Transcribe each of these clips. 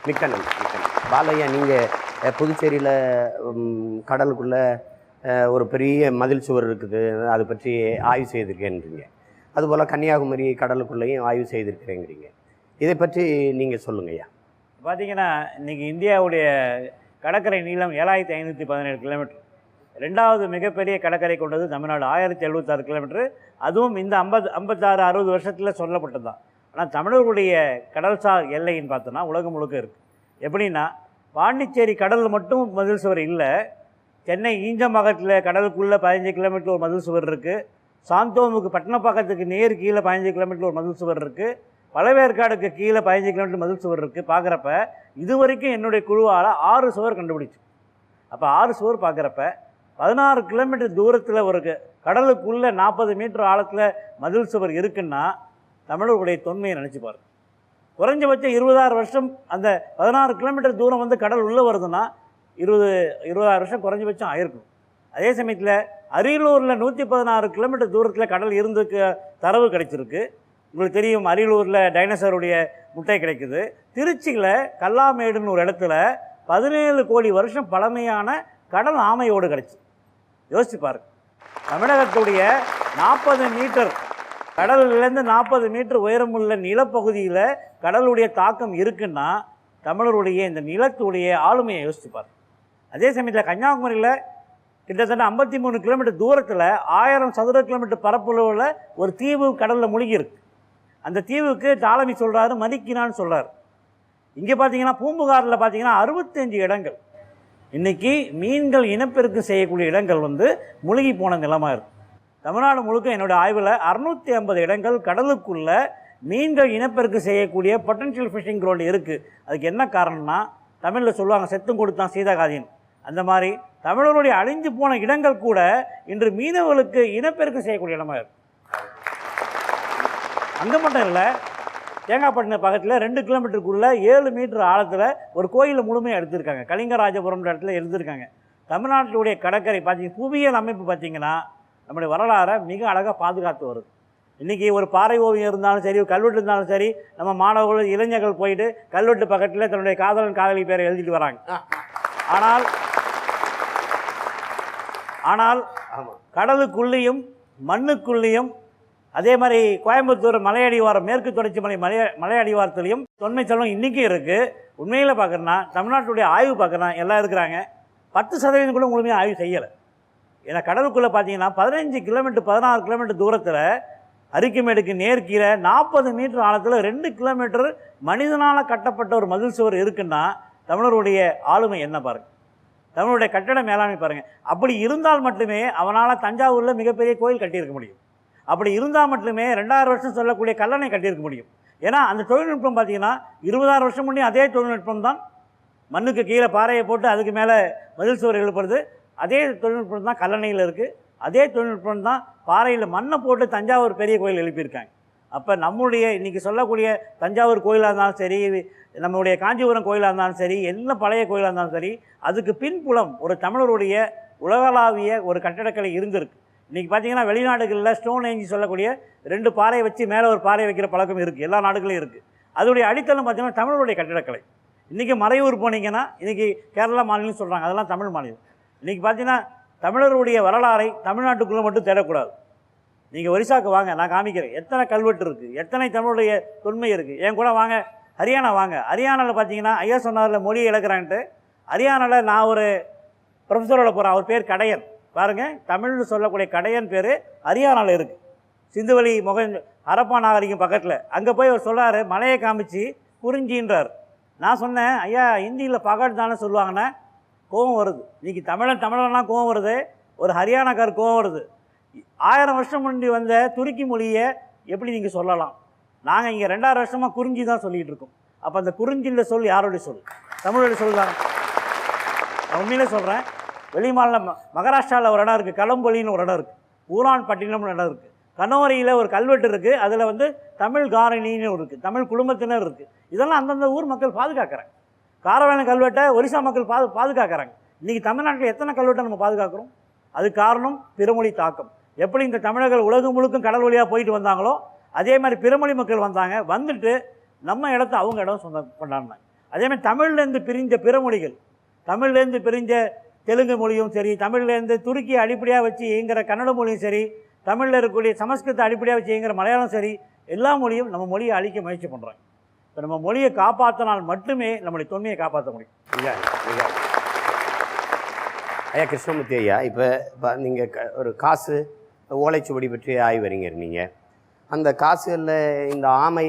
மிக்க நன்றி, மிக்க நன்றி. பாலையா, நீங்கள் புதுச்சேரியில் கடலுக்குள்ளே ஒரு பெரிய மதில் சுவர் இருக்குது, அதை பற்றி ஆய்வு செய்திருக்கேன்றீங்க. அதுபோல் கன்னியாகுமரி கடலுக்குள்ளேயும் ஆய்வு செய்திருக்கிறேங்கிறீங்க. இதை பற்றி நீங்கள் சொல்லுங்கய்யா. பார்த்தீங்கன்னா இன்றைக்கி இந்தியாவுடைய கடற்கரை நீளம் 7517 கிலோமீட்டர். ரெண்டாவது மிகப்பெரிய கடற்கரை கொண்டது தமிழ்நாடு, 1076 கிலோமீட்டர். அதுவும் இந்த 56-60 வருஷத்தில் சொல்லப்பட்டது தான். ஆனால் தமிழர்களுடைய கடல்சார் எல்லைன்னு பார்த்தோன்னா உலகம் முழுக்க இருக்குது. எப்படின்னா, பாண்டிச்சேரி கடலில் மட்டும் மதில் சுவர் இல்லை. சென்னை ஈஞ்சம்பாக்கத்தில் கடலுக்குள்ளே 15 கிலோமீட்டர் ஒரு மதில் சுவர் இருக்குது. சாந்தோமுக்கு பட்டணப்பாக்கத்துக்கு நேர் கீழே 15 கிலோமீட்டர் ஒரு மதில் சுவர் இருக்குது. பழவேற்காடுக்கு கீழே 15 கிலோமீட்டர் மதில் சுவர் இருக்குது. பார்க்குறப்ப இது வரைக்கும் என்னுடைய குழுவால் 6 சுவர் கண்டுபிடிச்சு. அப்போ 6 சுவர் பார்க்குறப்ப 16 கிலோமீட்டர் தூரத்தில் ஒரு கடலுக்குள்ளே 40 மீட்டர் ஆழத்தில் மதில் சுவர் இருக்குன்னா தமிழர்களுடைய தொன்மையை நினச்சி பாருங்க. குறைஞ்சபட்சம் 26 வருஷம் அந்த 16 கிலோமீட்டர் தூரம் வந்து கடல் உள்ளே வருதுன்னா 26 வருஷம் குறைஞ்சபட்சம் ஆயிருக்கும். அதே சமயத்தில் அரியலூரில் 116 கிலோமீட்டர் தூரத்தில் கடல் இருந்துக்கு தரவு கிடைச்சிருக்கு. உங்களுக்கு தெரியும், அரியலூரில் டைனோசருடைய முட்டை கிடைக்குது. திருச்சியில் கல்லாமேடுன்னு ஒரு இடத்துல 17 கோடி வருஷம் பழமையான கடல் ஆமையோடு கிடைச்சி. யோசிச்சு பாருங்க. தமிழகத்துடைய 40 மீட்டர் கடலிலேருந்து 40 மீட்டர் உயரமுள்ள நிலப்பகுதியில் கடலுடைய தாக்கம் இருக்குன்னா தமிழருடைய இந்த நிலத்துடைய ஆளுமையை யோசிச்சு பாருங்க. அதே சமயத்தில் கன்னியாகுமரியில் கிட்டத்தட்ட 53 கிலோமீட்டர் தூரத்தில் 1000 சதுர கிலோமீட்டர் பரப்பளவில் ஒரு தீவு கடலில் மூழ்கி இருக்கு. அந்த தீவுக்கு டாலமி சொல்கிறாரு, மதிக்கினான்னு சொல்கிறார். இங்கே பார்த்தீங்கன்னா பூம்புகாரில் பார்த்தீங்கன்னா 65 இடங்கள் இன்றைக்கி மீன்கள் இனப்பெருக்கு செய்யக்கூடிய இடங்கள் வந்து மூழ்கி போன நிலமாக இருக்குது. தமிழ்நாடு முழுக்க என்னோடய ஆய்வில் 650 இடங்கள் கடலுக்குள்ளே மீன்கள் இனப்பெருக்கு செய்யக்கூடிய பொட்டன்ஷியல் ஃபிஷிங் கிரவுண்ட் இருக்குது. அதுக்கு என்ன காரணம்னா, தமிழில் சொல்லுவாங்க செத்தும் கொடுத்தான் சீதாகாதின்னு. அந்த மாதிரி தமிழருடைய அழிஞ்சு போன இடங்கள் கூட இன்று மீனவர்களுக்கு இனப்பெருக்கு செய்யக்கூடிய இடமாக இருக்குது. அங்கே மட்டும் இல்லை, தேங்காய்பட்டினம் பக்கத்தில் 2 கிலோமீட்டருக்குள்ளே 7 மீட்டர் ஆழத்தில் ஒரு கோயிலை முழுமையாக எடுத்திருக்காங்க. கலிங்கராஜபுரம் இடத்துல எடுத்திருக்காங்க. தமிழ்நாட்டினுடைய கடற்கரை பார்த்தீங்கன்னா புவியியல் அமைப்பு பார்த்திங்கன்னா நம்முடைய வரலாறை மிக அழகாக பாதுகாத்து வருது. இன்றைக்கி ஒரு பாறை ஓவியம் இருந்தாலும் சரி, ஒரு கல்வெட்டு இருந்தாலும் சரி, நம்ம மாணவர்கள் இளைஞர்கள் போயிட்டு கல்வெட்டு பக்கத்தில் தன்னுடைய காதலன் காதலி பேரை எழுதிட்டு வராங்க. ஆனால் கடலுக்குள்ளேயும் மண்ணுக்குள்ளேயும் அதே மாதிரி கோயம்புத்தூர் மலையடிவாரம், மேற்கு தொடர்ச்சி மலை அடிவாரத்துலேயும் தொன்மை செல்வம் இன்றைக்கும் இருக்குது. உண்மையில் பார்க்குறேன்னா தமிழ்நாட்டுடைய ஆய்வு பார்க்குறேன்னா எல்லாம் இருக்கிறாங்க. 10% கூட முழுமையாக ஆய்வு செய்யலை. ஏன்னா கடலுக்குள்ளே பார்த்தீங்கன்னா 15 கிலோமீட்டர் 16 கிலோமீட்டர் தூரத்தில் அரிக்குமேடுக்கு நேர்கீரை 40 மீட்டர் ஆழத்தில் 2 கிலோமீட்டர் மனிதனால் கட்டப்பட்ட ஒரு மதில் சுவர் இருக்குன்னா தமிழருடைய ஆளுமை என்ன பாருங்கள், தமிழருடைய கட்டட மேலாண்மை பாருங்கள். அப்படி இருந்தால் மட்டுமே அவனால் தஞ்சாவூரில் மிகப்பெரிய கோயில் கட்டியிருக்க முடியும். அப்படி இருந்தால் மட்டுமே 2000 வருஷம் சொல்லக்கூடிய கல்லணை கட்டியிருக்க முடியும். ஏன்னா அந்த தொழில்நுட்பம் பார்த்தீங்கன்னா 20000 வருஷம் முன்னே அதே தொழில்நுட்பம் தான். மண்ணுக்கு கீழே பாறையை போட்டு அதுக்கு மேலே மதில் சுவர் எழுப்புறது அதே தொழில்நுட்பம் தான் கல்லணையில் இருக்குது. அதே தொழில்நுட்பம் தான் பாறையில் மண்ணை போட்டு தஞ்சாவூர் பெரிய கோயில் எழுப்பியிருக்காங்க. அப்போ நம்முடைய இன்றைக்கி சொல்லக்கூடிய தஞ்சாவூர் கோயிலாக இருந்தாலும் சரி, நம்மளுடைய காஞ்சிபுரம் கோயிலாக இருந்தாலும் சரி, என்ன பழைய கோயிலாக இருந்தாலும் சரி, அதுக்கு பின்புலம் ஒரு தமிழருடைய உலகளாவிய ஒரு கட்டடக்கலை இருந்திருக்கு. இன்றைக்கி பார்த்தீங்கன்னா வெளிநாடுகளில் ஸ்டோன் ஏஞ்சி சொல்லக்கூடிய 2 பாறையை வச்சு மேலே ஒரு பாறை வைக்கிற பழக்கம் இருக்குது, எல்லா நாடுகளையும் இருக்குது. அதோடைய அடித்தளம் பார்த்தீங்கன்னா தமிழருடைய கட்டிடக்கலை. இன்றைக்கி மறையூர் போனீங்கன்னா இன்றைக்கி கேரளா மாநிலம் சொல்கிறாங்க, அதெல்லாம் தமிழ் மாநிலம். இன்றைக்கி பார்த்தீங்கன்னா தமிழருடைய வரலாறை தமிழ்நாட்டுக்குள்ளே மட்டும் தேடக்கூடாது. நீங்கள் ஒரிசாவுக்கு வாங்க, நான் காமிக்கிறேன் எத்தனை கல்வெட்டு இருக்குது, எத்தனை தமிழுடைய தொன்மை இருக்குது. என் கூட வாங்க, ஹரியானா வாங்க. ஹரியானாவில் பார்த்தீங்கன்னா ஐயா சொன்னார்ல மொழியை இழக்கிறான்ட்டு, ஹரியானாவில் நான் ஒரு ப்ரொஃபஸரோட போகிறேன், அவர் பேர் கடையன். பாருங்கள், தமிழ்னு சொல்லக்கூடிய கடையன் பேர் ஹரியானாவில் இருக்குது. சிந்துவெளி ஹரப்பா நாகரிகம் பக்கத்தில். அங்கே போய் அவர் சொல்கிறார், மலையை காமிச்சு குறிஞ்சின்றார். நான் சொன்னேன், ஐயா ஹிந்தியில் பகட் தானே சொல்லுவாங்கன்னா கோவம் வருது. இன்றைக்கி தமிழன்லாம் கோவம் வருது, ஒரு ஹரியானாக்கார் கோவம் வருது. 1000 வருஷம் முன்னாடி வந்த துருக்கி மொழியை எப்படி நீங்கள் சொல்லலாம்? நாங்கள் இங்கே 2000 வருஷமாக குறிஞ்சி தான் சொல்லிகிட்டு இருக்கோம். அப்போ அந்த குறிஞ்சின்ற சொல் யாருடைய சொல்? தமிழோடைய சொல் தானே. நான் உண்மையிலே சொல்கிறேன், வெளிமாநிலம் மகாராஷ்டிராவில் ஒரு இடம் இருக்குது, களம்பொலின்னு ஒரு இடம் இருக்குது, ஊரான் பட்டினம்னு இடம் இருக்குது, கனோரியில் ஒரு கல்வெட்டு இருக்குது, அதில் வந்து தமிழ் காரணின்னு இருக்குது, தமிழ் குடும்பத்தினர் இருக்குது. இதெல்லாம் அந்தந்த ஊர் மக்கள் பாதுகாக்கிறாங்க. காரவேலன் கல்வெட்டை ஒரிசா மக்கள் பாதுகாக்கிறாங்க. இன்றைக்கி தமிழ்நாட்டில் எத்தனை கல்வெட்டை நம்ம பாதுகாக்கிறோம்? அது காரணம் பிறமொழி தாக்கம். எப்படி இந்த தமிழர்கள் உலகம் முழுக்கும் கடல் வழியாக போயிட்டு வந்தாங்களோ அதே மாதிரி பிறமொழி மக்கள் வந்தாங்க, வந்துட்டு நம்ம இடத்த அவங்க இடம் சொந்த கொண்டாடினாங்க. அதேமாதிரி தமிழ்லேருந்து பிரிஞ்ச பிற மொழிகள், தமிழ்லேருந்து பிரிஞ்ச தெலுங்கு மொழியும் சரி, தமிழ்லேருந்து துருக்கியை அடிப்படையாக வச்சு இயங்குகிற கன்னட மொழியும் சரி, தமிழில் இருக்கக்கூடிய சமஸ்கிருதத்தை அடிப்படையாக வச்சு இயங்குகிற மலையாளம் சரி, எல்லா மொழியும் நம்ம மொழியை அழிக்க முயற்சி பண்ணுறாங்க. இப்போ நம்ம மொழியை காப்பாற்றினால் மட்டுமே நம்முடைய தொன்மையை காப்பாற்ற முடியும். ஐயா கிருஷ்ணமூர்த்தி ஐயா, இப்போ நீங்கள் ஒரு காசு ஓலைச்சுவடி பற்றி ஆய்வறிஞர் நீங்கள். அந்த காசுகளில் இந்த ஆமை,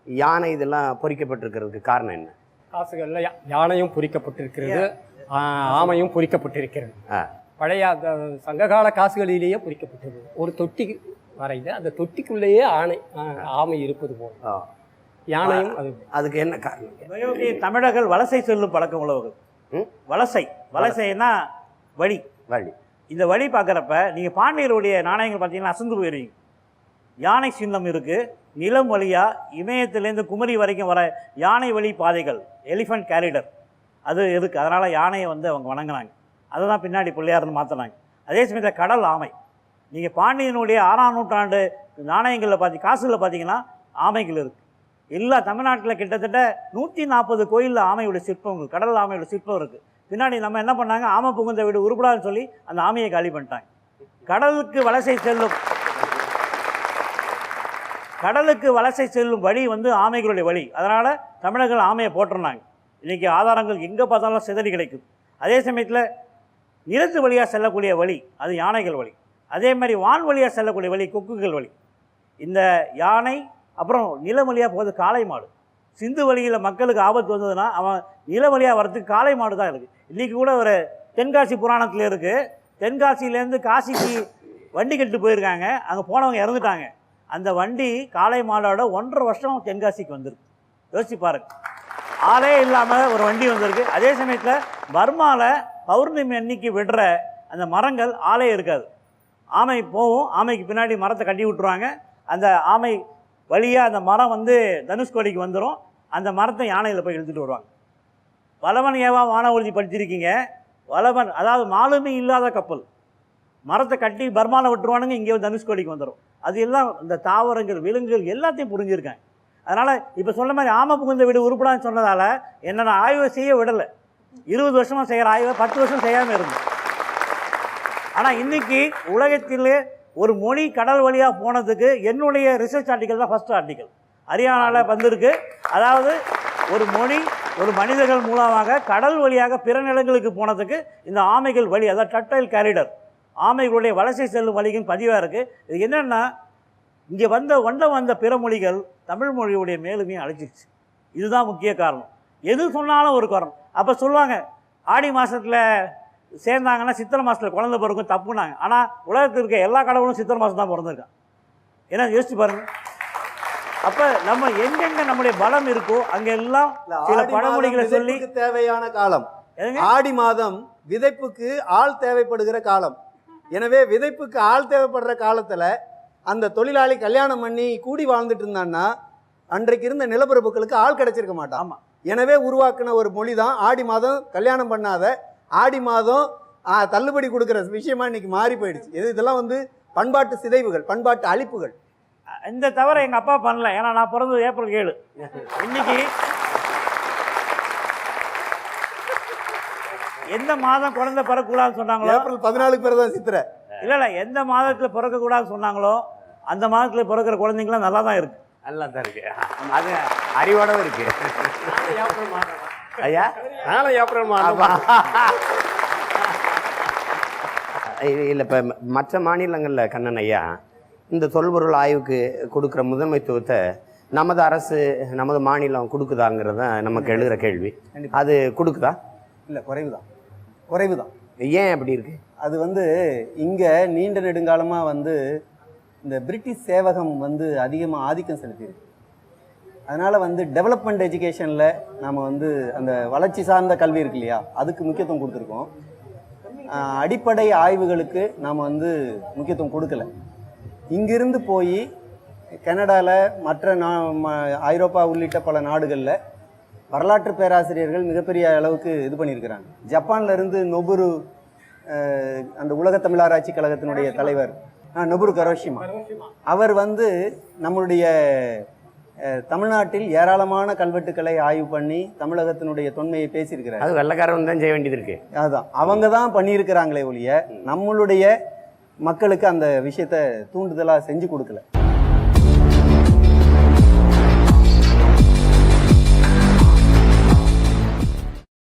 யானை இதெல்லாம் பொறிக்கப்பட்டிருக்கிறதுக்கு காரணம் என்ன? காசுகளில் யானையும் பொறிக்கப்பட்டிருக்கிறது, ஆமையும் பொறிக்கப்பட்டிருக்கிறது. பழைய சங்ககால காசுகளிலேயே பொறிக்கப்பட்டது. ஒரு தொட்டி வரைந்து அந்த தொட்டிக்குள்ளேயே ஆமை இருப்பது போல் யானையும் அதுக்கு என்ன காரணம்? தமிழர்கள் வலசை செல்லும் பழக்கம் உள்ளவர்கள். வலசைன்னா வழி. இந்த வழி பார்க்குறப்ப நீங்கள் பாண்டியருடைய நாணயங்கள் பார்த்தீங்கன்னா அசந்து போயிருவீங்க. யானை சின்னம் இருக்குது. நிலம் வழியாக இமயத்திலேருந்து குமரி வரைக்கும் வர யானை வழி பாதைகள், எலிஃபண்ட் கேரிடர் அது இருக்குது. அதனால் யானையை அவங்க வணங்கினாங்க. அதை தான் பின்னாடி பிள்ளையார்னு மாற்றினாங்க. அதே சமயத்தில் கடல் ஆமை, நீங்கள் பாண்டியனுடைய 6ஆம் நூற்றாண்டு நாணயங்களில் காசுகளில் பார்த்தீங்கன்னா ஆமைகள் இருக்குது. எல்லா தமிழ்நாட்டில் கிட்டத்தட்ட 140 கோயிலில் ஆமையோட சிற்பங்கள், கடல் ஆமையோட சிற்பம் இருக்குது. பின்னாடி நம்ம என்ன பண்ணாங்க, ஆமை புகுந்த வீடு உருப்படான்னு சொல்லி அந்த ஆமையை காலி பண்ணிட்டாங்க. கடலுக்கு வலசை செல்லும் வழி ஆமைகளுடைய வழி. அதனால் தமிழர்கள் ஆமையை போட்டிருந்தாங்க. இன்றைக்கி ஆதாரங்கள் எங்கே பார்த்தாலும் சிதறி கிடைக்குது. அதே சமயத்தில் நிலத்து வழியாக செல்லக்கூடிய வழி அது யானைகள் வழி. அதே மாதிரி வான் வழியாக செல்லக்கூடிய வழி கொக்குகள் வழி. இந்த யானை அப்புறம் நில வழியாக போகிறது காளை மாடு. சிந்து வழியில் மக்களுக்கு ஆபத்து வந்ததுன்னா அவன் நில வழியாக வர்றதுக்கு காளை மாடு தான் இருக்குது. இன்றைக்கி கூட ஒரு தென்காசி புராணத்தில் இருக்குது. தென்காசியிலேருந்து காசிக்கு வண்டி கட்டு போயிருக்காங்க. அங்கே போனவங்க இறந்துட்டாங்க. அந்த வண்டி காளை மாடோட 1.5 வருஷம் தென்காசிக்கு வந்திருக்கு. யோசிச்சு பாருங்க, ஆளே இல்லாமல் ஒரு வண்டி வந்திருக்கு. அதே சமயத்தில் பர்மாவில் பௌர்ணமி அன்னைக்கு விடுற அந்த மரங்கள் ஆளே இருக்காது. ஆமை போகும், ஆமைக்கு பின்னாடி மரத்தை கட்டி விட்டுருவாங்க. அந்த ஆமை வழியாக அந்த மரம் தனுஷ்கோடிக்கு வந்துடும். அந்த மரத்தை யானையில் போய் இழுத்துட்டு வருவாங்க. வளவன் ஏவா வானவூர்தி படிச்சிருக்கீங்க. வளவன் அதாவது மாலுமி இல்லாத கப்பல், மரத்தை கட்டி பர்மாவில் விட்டுருவானுங்க, இங்கே தனுஷ்கோடிக்கு வந்துடும். அது எல்லாம் இந்த தாவரங்கள், விலங்குகள் எல்லாத்தையும் புரிஞ்சிருக்காங்க. அதனால் இப்போ சொன்ன மாதிரி ஆமை புகுந்த வீடு உருப்படான்னு சொன்னதால் என்னென்ன ஆய்வை செய்ய விடலை. 20 வருஷமாக செய்கிற ஆய்வை 10 வருஷம் செய்யாமல் இருந்தேன். ஆனால் இன்றைக்கி உலகத்திலே ஒரு மொழி கடல் வழியாக போனதுக்கு என்னுடைய ரிசர்ச் ஆர்டிக்கல் தான் ஃபஸ்ட் ஆர்டிக்கல் ஹரியானாவில் வந்திருக்கு. அதாவது ஒரு மொழி ஒரு மனிதர்கள் மூலமாக கடல் வழியாக பிற நிலங்களுக்கு போனதுக்கு இந்த ஆமைகள் வழி, அதாவது டட்டைல் கேரிடர், ஆமைகளுடைய வலசை செல்லும் வழிகள் பதிவாக இருக்குது. இது என்னென்னா, இங்கே வந்த பிற மொழிகள் தமிழ் மொழியுடைய மேலுமையை அழைச்சிருச்சு. இதுதான் முக்கிய காரணம். எது சொன்னாலும் ஒரு காரணம். அப்போ சொல்லுவாங்க, ஆடி மாதத்தில் சேர்ந்தாங்கன்னா சித்திரை மாதத்தில் குழந்தை பிறக்கும் தப்புனாங்க. ஆனால் உலகத்தில் இருக்க எல்லா கடவுளும் சித்திரை மாதம் தான் பிறந்திருக்கான். ஏன்னா யோசிச்சு பாருங்கள். அப்போ நம்ம எங்கெங்கே நம்முடைய பலம் இருக்கோ அங்கெல்லாம் சில பழமொழிகளை சொல்லி தேவையான காலம் ஆடி மாதம் விதைப்புக்கு ஆள் தேவைப்படுகிற காலம். எனவே விதைப்புக்கு ஆள் தேவைப்படுற காலத்தில் அந்த தொழிலாளி கல்யாணம் பண்ணி கூடி வாழ்ந்துட்டு இருந்தான்னா அன்றைக்கு இருந்த நிலப்பரப்புகளுக்கு ஆள் கிடைச்சிருக்க மாட்டான். ஆமாம். எனவே உருவாக்கின ஒரு மொழி தான் ஆடி மாதம். கல்யாணம் பண்ணாத ஆடி மாதம் தள்ளுபடி கொடுக்குற விஷயமா இன்னைக்கு மாறி போயிடுச்சு. இதெல்லாம் பண்பாட்டு சிதைவுகள், பண்பாட்டு அழிப்புகள். இந்த தவிர எங்கள் அப்பா பண்ணல. ஏன்னா நான் பிறந்தது ஏப்ரல் 7. இன்னைக்கு எந்த மாதம் குழந்தை பிறக்கக்கூடாதுன்னு சொன்னாங்களோ, ஏப்ரல் 14 பேர் தான் சித்திரை. இல்லை எந்த மாதத்தில் பிறக்கக்கூடாதுன்னு சொன்னாங்களோ அந்த மாதத்தில் பிறக்கிற குழந்தைங்களாம் நல்லா தான் இருக்குது. நல்லா தான் இருக்குது. அது அறிவோட இருக்குது. ஐயா நானும் ஏப்ரல் மாதம் இல்லை. இப்போ மற்ற மாநிலங்களில் கண்ணன் ஐயா இந்த தொல்பொருள் ஆய்வுக்கு கொடுக்குற முதன்மைத்துவத்தை நமது அரசு, நமது மாநிலம் கொடுக்குதாங்கிறது தான் நமக்கு எழுதுகிற கேள்வி. அது கொடுக்குதா? இல்லை, குறைவு தான். ஏன் அப்படி இருக்குது? அது இங்கே நீண்ட நெடுங்காலமாக இந்த பிரிட்டிஷ் சேவகம் அதிகமாக ஆதிக்கம் செலுத்தியிருக்கு. அதனால் டெவலப்மெண்ட் எஜுகேஷனில் நாம் அந்த வளர்ச்சி சார்ந்த கல்வி இருக்கு இல்லையா, அதுக்கு முக்கியத்துவம் கொடுத்துருக்கோம். அடிப்படை ஆய்வுகளுக்கு நாம் முக்கியத்துவம் கொடுக்கல. இங்கிருந்து போய் கனடாவில், மற்ற ஐரோப்பா உள்ளிட்ட பல நாடுகளில் வரலாற்று பேராசிரியர்கள் மிகப்பெரிய அளவுக்கு இது பண்ணியிருக்கிறாங்க. ஜப்பானில் இருந்து நொபுரு, அந்த உலக தமிழாராய்ச்சி கழகத்தினுடைய தலைவர் நொபுரு கரோஷிமா, அவர் நம்மளுடைய தமிழ்நாட்டில் ஏராளமான கல்வெட்டுக்களை ஆய்வு பண்ணி தமிழகத்தினுடைய தொன்மையை பேசியிருக்கிறார். அது வெள்ளக்காரன் தான் செய்ய வேண்டியது இருக்கு. அதுதான் அவங்க தான் பண்ணியிருக்கிறாங்களே ஒழிய நம்மளுடைய மக்களுக்கு அந்த விஷயத்த தூண்டுதலாக செஞ்சு கொடுக்கல.